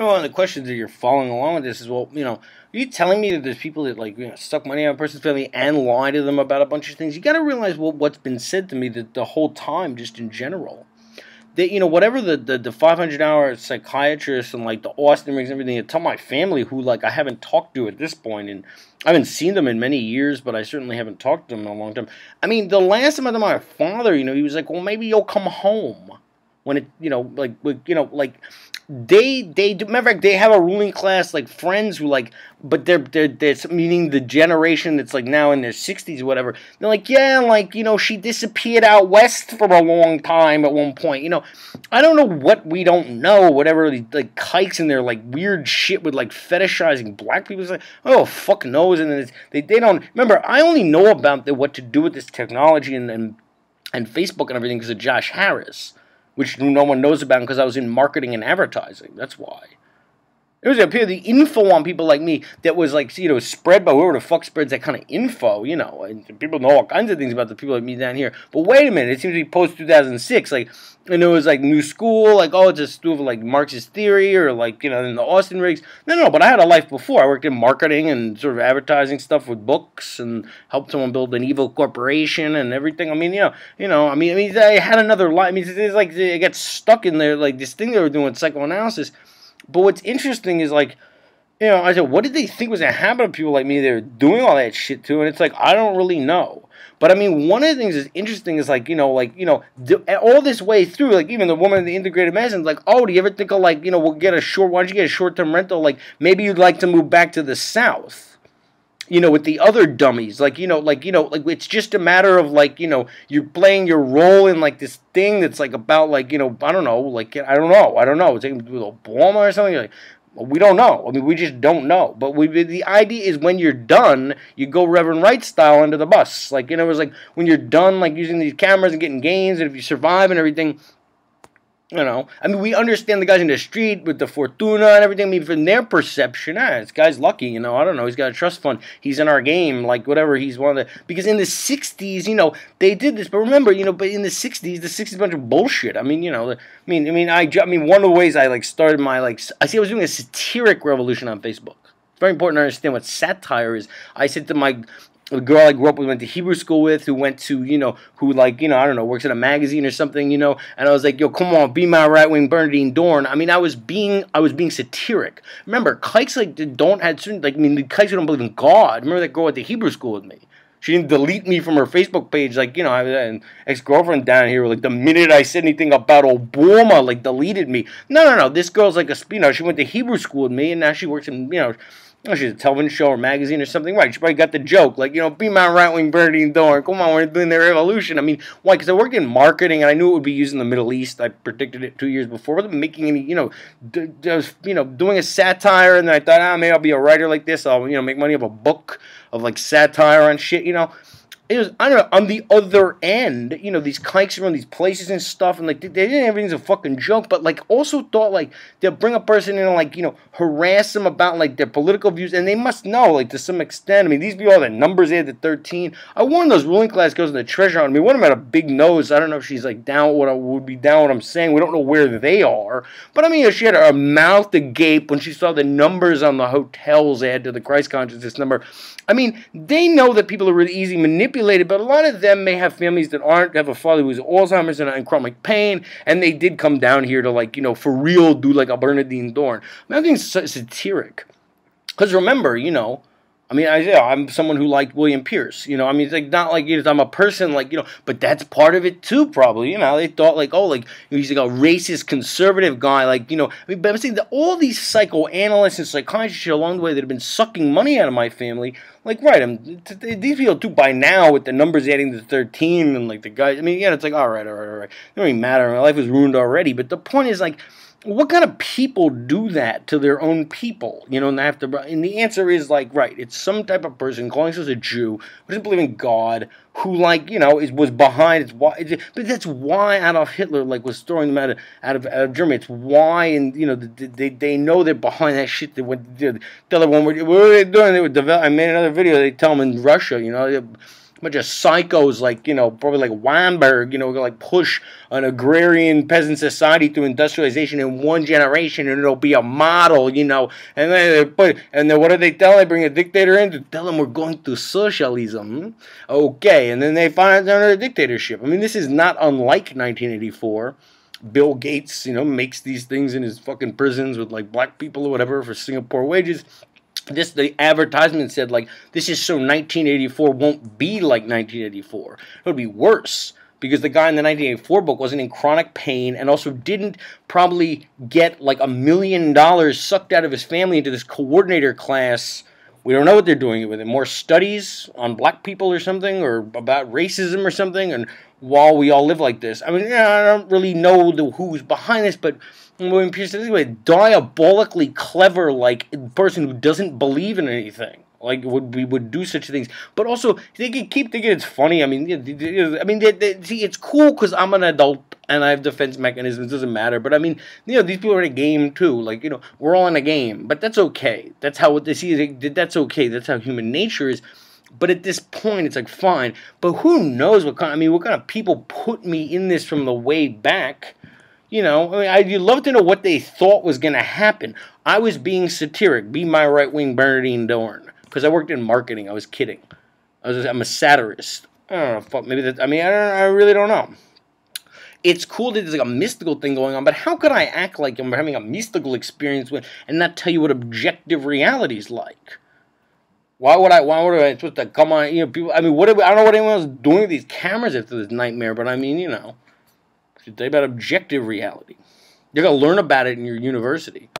One of the questions that you're following along with this is, well, are you telling me that there's people that suck money out of a person's family and lie to them about a bunch of things? You got to realize what's been said to me that the whole time, just in general. That whatever the 500-hour psychiatrist and like the Austin rings and everything, that tell my family who like I haven't talked to at this point, and I haven't seen them in many years, but I certainly haven't talked to them in a long time. I mean, the last time I met my father, he was like, well, maybe you'll come home when it, like they do. Matter of fact, they have a ruling class like friends who like, but they're meaning the generation that's like now in their 60s or whatever. They're like, yeah, like she disappeared out west for a long time at one point. I don't know what we don't know. Whatever these like kikes in their like weird shit with like fetishizing black people. It's like, oh fuck knows, and then they don't remember. I only know about what to do with this technology and Facebook and everything because of Josh Harris, which no one knows about because I was in marketing and advertising. That's why. It was the info on people like me that was like, spread by whoever the fuck spreads that kind of info, and people know all kinds of things about the people like me down here. But wait a minute, it seems to be post-2006, like, and it was like new school, like, oh, it's a school of like Marxist theory or like, in the Austin rigs. No, but I had a life before. I worked in marketing and sort of advertising stuff with books and helped someone build an evil corporation and everything. I mean, I had another life. I mean, it's like I got stuck in there, like this thing they were doing with psychoanalysis. But what's interesting is, like, I said, what did they think was going to happen to people like me they were doing all that shit to? And it's like, I don't really know. But, I mean, one of the things that's interesting is, like, all this way through, like, even the woman in the integrated medicine is like, oh, do you ever think of, like, why don't you get a short-term rental? Like, maybe you'd like to move back to the South. With the other dummies, like it's just a matter of like, you're playing your role in like this thing that's like about like, I don't know, like, I don't know, it's like with Obama or something. Like, we don't know. I mean, we just don't know. But the idea is when you're done, you go Reverend Wright style under the bus. Like, it was like when you're done, like using these cameras and getting gains, and if you survive and everything. I mean, we understand the guys in the street with the Fortuna and everything. I mean, from their perception, this guy's lucky, I don't know, he's got a trust fund, he's in our game, like, whatever, he's one of the, because in the 60s, they did this, but remember, but in the 60s is a bunch of bullshit. I mean, one of the ways I, like, started my, like, I was doing a satiric revolution on Facebook. It's very important to understand what satire is. I said to the girl I grew up with, went to Hebrew school with, who went to, who like, I don't know, works at a magazine or something, and I was like, yo, come on, be my right-wing Bernadine Dorn. I mean, I was being satiric. Remember, kikes like don't had certain, like, the kikes who don't believe in God. Remember that girl went to Hebrew school with me. She didn't delete me from her Facebook page, like, I had an ex-girlfriend down here, like, the minute I said anything about Obama, like, deleted me. No, this girl's like she went to Hebrew school with me, and now she works in, she's a television show or magazine or something. Right, she probably got the joke. Like, be my right-wing Bernadine Dorn. Come on, we're doing the revolution. I mean, why? Because I worked in marketing, and I knew it would be used in the Middle East. I predicted it 2 years before. I wasn't making any, I was, doing a satire, and then I thought, maybe I'll be a writer like this. I'll, make money of a book of, like, satire on shit, It was, I don't know, on the other end, these kikes around these places and stuff, and, like, they didn't have everything's a fucking joke, but, like, also thought, like, they'll bring a person in and, like, harass them about, like, their political views, and they must know, like, to some extent. I mean, these be all the numbers they had at 13. I warned those ruling class girls in the treasure hunt. I mean, one of them had a big nose. I don't know if she's, like, down what I would be down what I'm saying. We don't know where they are. But, I mean, she had her mouth agape when she saw the numbers on the hotels they had to the Christ consciousness number. I mean, they know that people are really easy manipulated, but a lot of them may have families that have a father who has Alzheimer's and chronic pain, and they did come down here to, like, for real do like a Bernadine Dorn. I mean, I'm being satiric. Because remember, I mean, I'm someone who liked William Pierce, I mean, it's like, not like, I'm a person, like, but that's part of it too, probably, they thought, like, oh, like, he's like a racist, conservative guy, like, I mean, but I'm saying that all these psychoanalysts and psychiatrists along the way that have been sucking money out of my family, like, right, these people too, by now, with the numbers adding to 13, and, like, the guys, I mean, it's like, all right, it don't really matter, my life was ruined already, but the point is, like, what kind of people do that to their own people? And they have to. And the answer is, like, right, it's some type of person calling himself a Jew who doesn't believe in God, who, like, was behind. But that's why Adolf Hitler, like, was throwing them out of Germany. It's why, and they know they're behind that shit. The other one, what are they doing? I made another video. They tell them in Russia, bunch of psychos like, probably like Weinberg, like push an agrarian peasant society through industrialization in one generation, and it'll be a model, and then what do they tell? They bring a dictator in to tell them we're going to socialism. Okay, and then they find another dictatorship. I mean, this is not unlike 1984. Bill Gates, makes these things in his fucking prisons with like black people or whatever for Singapore wages. The advertisement said, like, this is so 1984 won't be like 1984. It would be worse, because the guy in the 1984 book wasn't in chronic pain and also didn't probably get like $1 million sucked out of his family into this coordinator class. We don't know what they're doing with it. More studies on black people or something, or about racism or something, and while we all live like this. I mean, I don't really know who's behind this, but when Pierce says anyway, diabolically clever, like person who doesn't believe in anything, like would do such things. But also, they can keep thinking it's funny. I mean, see, it's cool because I'm an adult and I have defense mechanisms. It doesn't matter. But I mean, these people are in a game too. Like, we're all in a game, but that's okay. That's how they see it. That's okay. That's how human nature is. But at this point, it's like, fine. But who knows what kind of people put me in this from the way back? I'd love to know what they thought was going to happen. I was being satiric. Be my right-wing Bernardine Dorn. Because I worked in marketing. I was kidding. I'm a satirist. I don't know. Fuck, maybe that. I really don't know. It's cool that there's like a mystical thing going on, but how could I act like I'm having a mystical experience and not tell you what objective reality is like? Why would I supposed to come on, people, I don't know what anyone else is doing with these cameras after this nightmare, but should tell you about objective reality. You're going to learn about it in your university.